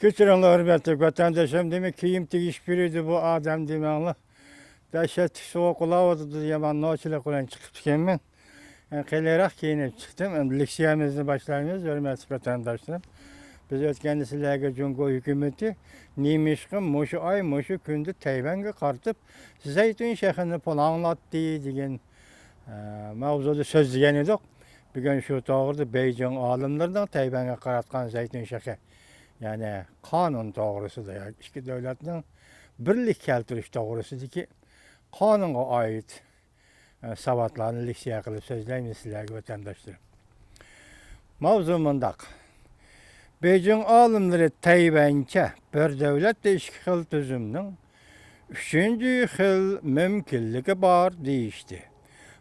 Keçirenler hürmetli vatandaşım demek kiyim tigiş biriydi bu adam demenli. Dehşet soğuk olavadı yaman noçile kuran çıkıp çıkayım. Yani kıyılarak giyinip çıktım. Liksiyamızı başlarımız hürmetli vatandaşlarım. Biz ötkendisilerde Cungo hükümeti nimişkim muşu ay muşu kündü Tayvan'a kartıp Zeytun şehrini planlattı degen mavzuda söz diyen edik. Bugün şu doğruda Beijing alimlerinden Tayvan'a karatkan Zeytun şehri. Yani kanun doğrusu da ya. İki devletin birlik keltiriş doğrusu ki kanuna ait savatlarını liksiye kılıp sözleyimiz sizlerge vatandaşlarım. Mavzumundak. Beijing alimleri Tayvan'ca bir devlet değişik xil tüzümünün üçüncü xil mümkünlüğü var deyişti.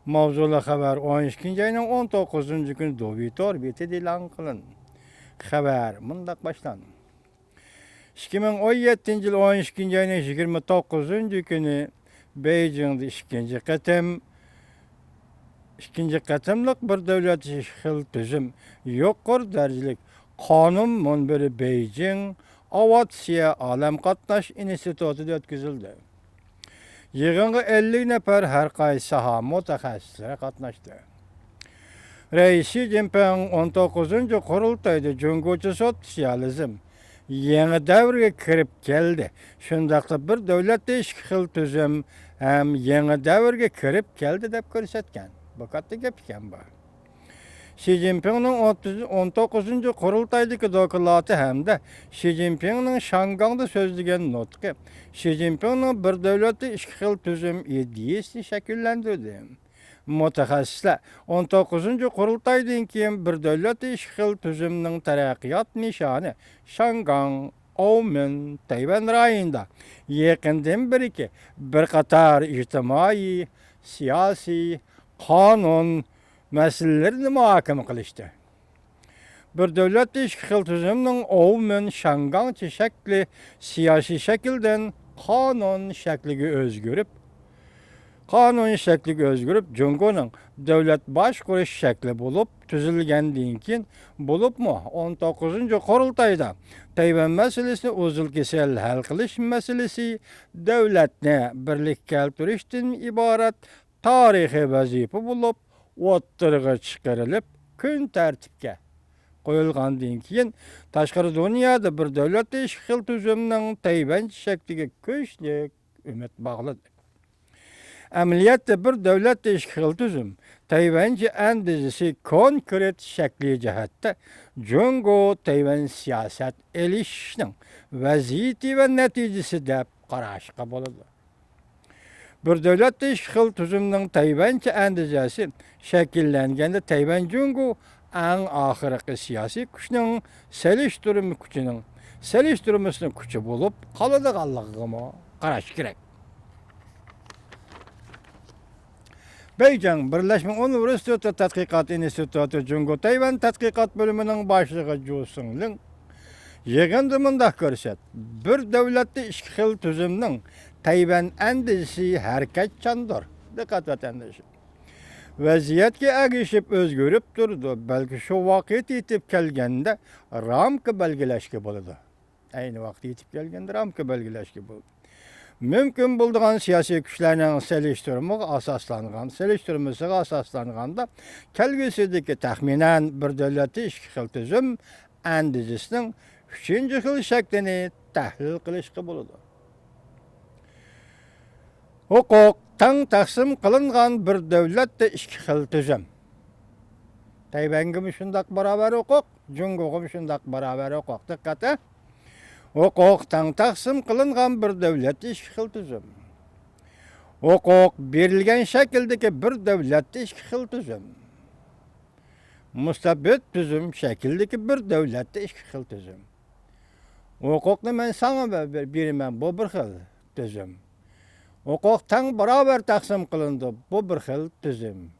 Mavzula haber 12. ayının 19. günü Dovitor biti dilan kılın. Haber mundak başlandı. 2017 yıl 12. ayının 29. günü Beijing'de ikinci katımlık bir devlet xil tüzüm yuqur derecelik kanun munbiri Beijing Avatsiya Alem Katnaş İnstitutu ötküzüldü. Yığınғы 50 nefer her qaysı saha mutaxassisleri katnaştı. Reisi Jinping 19. kurultayda Cumhuriyetçi sosyalizm yeni devrge kirip geldi. Şundaqda bir devlet değişik xil tüzüm hem yeni devrge kirip geldi dep körsetken. Bakatlı gepken bu. Xi Jinping'nin 19. kurultaydaki dokulatı hem de Xi Jinping'nin Şangang'da sözlügen notqi Xi Jinping'nin bir devleti iki xil tüzüm ideyasını şekillendirdi. Mutaxassislar 19. kurultaydan keyin bir devleti iki xil tüzümning taraqqiyot nishoni Şangang, Omen, Tayvan rayonida yaqindan beri bir qator ijtimoiy, siyosiy, qonun meselelerini muhakeme kılıştı. Bir devlet iki xil tüzümünün Omen, Şangang şekli siyasi şekilden kanun şekliga özgürüp Cungo'nun devlet başkuruş şekli bulup tüzülgendiğin keyin bulup mu 19. kurultayda Tayvan meselesi uzul kesel hal kılış meselesi devletne birlik keltirişten ibaret tarihi vazife bulup o'ttiriga çıkarılıp gün tertipke koyulgandan keyin tashqari dunyoda bir devlet iki xil tüzümning Tayvan şekliga kuchli ümit bağlıdır. Ameliyatda bir devlet iki xil tüzüm Tayvanca endişesi konkret şekli cihatta Cungo Tayvan siyaset elişinin vaziyeti ve neticesi de qarashqa boladı. Bir devlet iki xil tüzümning Tayvanca endişesi şekillengende Tayvan Cungo en ahirki siyasi güçünün seliştirmesinin gücü bulup kalıdığını qaraş gerek. Beijing Birleşmiş Üniversitesi Tadqiqat İnstitutu Cungo Tayvan Tadqiqat bölümünün başlığı Zhu Singling yığında mundaq görset. Bir devletli iki xil tüzümning Tayvan endişesi hareketçandır. Dikkat vatandaşım. Vaziyetki agishib özgürüp durdu. Belki şu vakit yetip kelgende ramka belgileşki buludu. Aynı vakit yetip kelgende ramka belgileşki buludu. Mümkün bulduğun siyasi güçlerinin seliştirmesi asaslanğanda kelgesideki tahminen bir devleti iki xil tüzüm endişesinin üçüncü xil şeklini tahlil qilishqi buludu. Hukuk tan taksim kılıngan bir devlette iki xil tüzüm. Tayvan'ga şundak beraber hukuk, Cungo'ga şundak beraber hukuk. Dikkate. Hukuk tan taksim kılıngan bir devlette iki xil tüzüm. Hukuk berilgen şekildeki bir devlette iki xil tüzüm. Mustabit tüzüm şekildeki bir devlette iki xil tüzüm. Hukukni men sana berimen bu bir xil tüzüm. Hukuk tan beraber taksim kılındı. Bu bir xil tüzüm.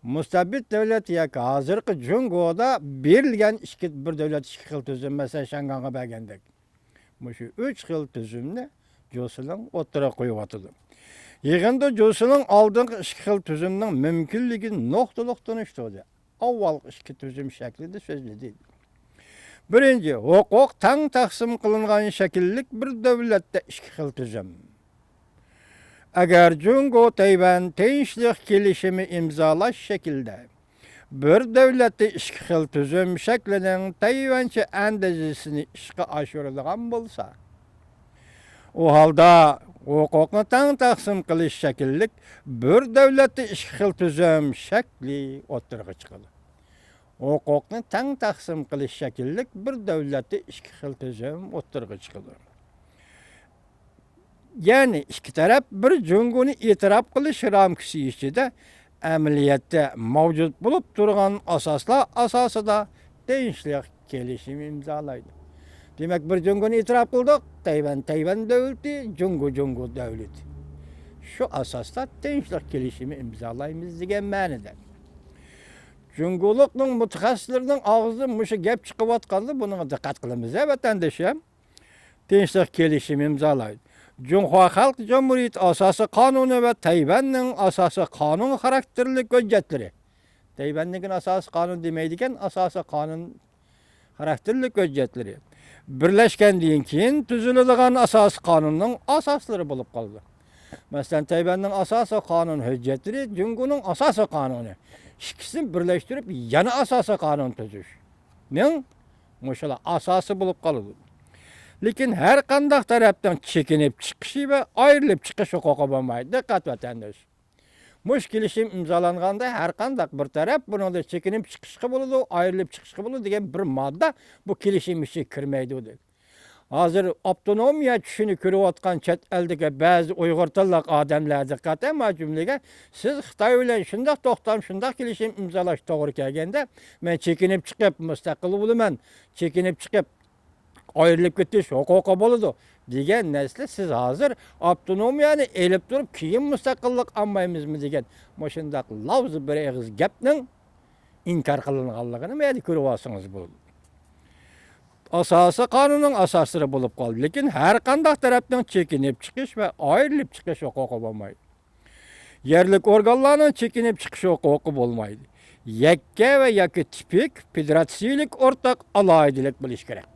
Mustabit devlet yaki hazırki Cungo'da berilgen bir devlet iki xil tüzüm. Mesela Şangang'a bergendek. Muşu üç xil tüzümni Jose'nin ottara koyup atıdı. Yığında Jose'nin aldığın iki xil tüzümnin mümkünlüğü noktalık tanıştırdı. Avval iki tüzüm şeklinde sözlü değil. Birinci, hukuk taң taqsim qilingan şekillik bir devletde iki xil tüzüm. Eğer Cungo Tayvan tinchlik kelişimi imzalaş şekilde bir devletde iki xil tüzüm şeklinin Tayvançı endezisini işe aşırılgan bolsa, o halda hukukni taң taqsim qilish şekillik bir devletde iki xil tüzüm şekli o'tirg'i chiqadi. Hukukni taң taqsim qilish şekillik bir devletde iki xil tüzüm o'tirg'i chiqadi. Yani iki taraf bir Cungoni e'tirof qilish ramkasi ichida amaliyotda mavjud bo'lib turgan asoslar asosida tinchlik kelishimi imzolaydi. Demak, bir Cungoni e'tirof qildik, Tayvan davlati, Jungo davlati. Shu asosda tinchlik kelishimi imzolaymiz degan ma'noda. Cungolukning mutaxassislarining og'zidan mushu gap chiqayotganda buniga diqqat qilamiz, vatandoshlar. Tinchlik kelishimi imzolaydi. Cumhur Halk Cumhuriyeti Asası Kanunu ve Tayvan'ın Asası Kanun karakterli hüccetleri. Tayvan'ın Asası Kanun demeydiken Asası Kanun karakterli hüccetleri. Birleşkenliğin keyin tüzülüdüğün Asası Kanunun asasları bulup kaldı. Mesela Tayvan'ın Asası Kanun hüccetleri, Cungo'nun Asası Kanunu. İkisini birleştirip yana Asası Kanun tüzüş. Ne? Mesela asası bulup kaldı. Lekin her qandaq tarafdan çekinip çıkışı ve ayrılıp çıkış hukuku bo'lmaydi. Diqqat vatandaş. Mush kelishim imzolanganda her qandaq bir taraf bunu da çekinip çıkışı bo'ladi, ayrılıp çıkışı bo'ladi degan bir modda bu kelishim içine kirmaydi dedi. Hazır avtonomiya tushini ko'rayotgan chet eldagi ba'zi Uyg'ur tilli odamlar diqqat ama cümlege siz Xitoy bilan shundoq to'xtam, shundoq kelishim imzolash to'g'ri kelganda men chekinib chiqib mustaqil bo'laman, chekinib chiqib ayrılıp ketiş hukuku boludu degan nesli siz hazır avtonomiyani elip durup keyin mustaqillik almaymizmi degan moshundaq lavzi bir eg'iz gapning inkar qilinganligini mayli ko'rib olsangiz bo'ladi. Asası kanunun asasları bulup kaldı. Lekin her qandaq tarafdan chekinib chiqish ve ayrılıp chiqish hukuku bo'lmaydi. Yerlik organlarning chekinib chiqish hukuku bo'lmaydi. Yakka ve yoki tipik federatsiyalik o'rtaq alohidalik bo'lishi kerak.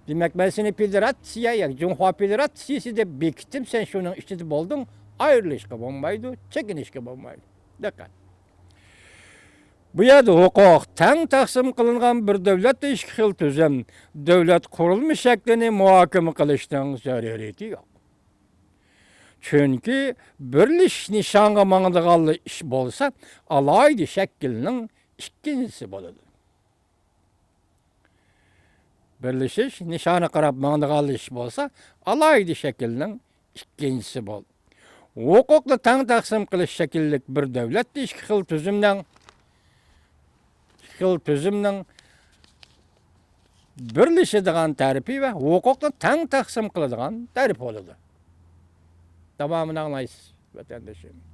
Demek ben seni federatsiya, ya Cumhur Federatsiyasi deb bekittim, sen şunun içinde boldun, ayrılışqa bo'lmaydi, chekinishga bo'lmaydi. Diqqat. Bu yerda hukuk taң taqsim qilingan bir davlatda iki xil tuzum, davlat qurilma shaklini muhokama qilishning zaruriyati yo'q. Chunki birlish nishonga mangdigan ish bo'lsa, alohida shaklning ikkinchisi bo'ladi. Birleşiş nişanı qarab mağdığalı iş bolsa, alaydı şekilinin ikincisi bol. Hukukla taң taqsim qilish şekillik bir devletde iki xil tüzümden birleşidigan tarifi ve hukukla taң taqsim qiladigan tarif oladı. Tamamını anlayısız vatandaşım.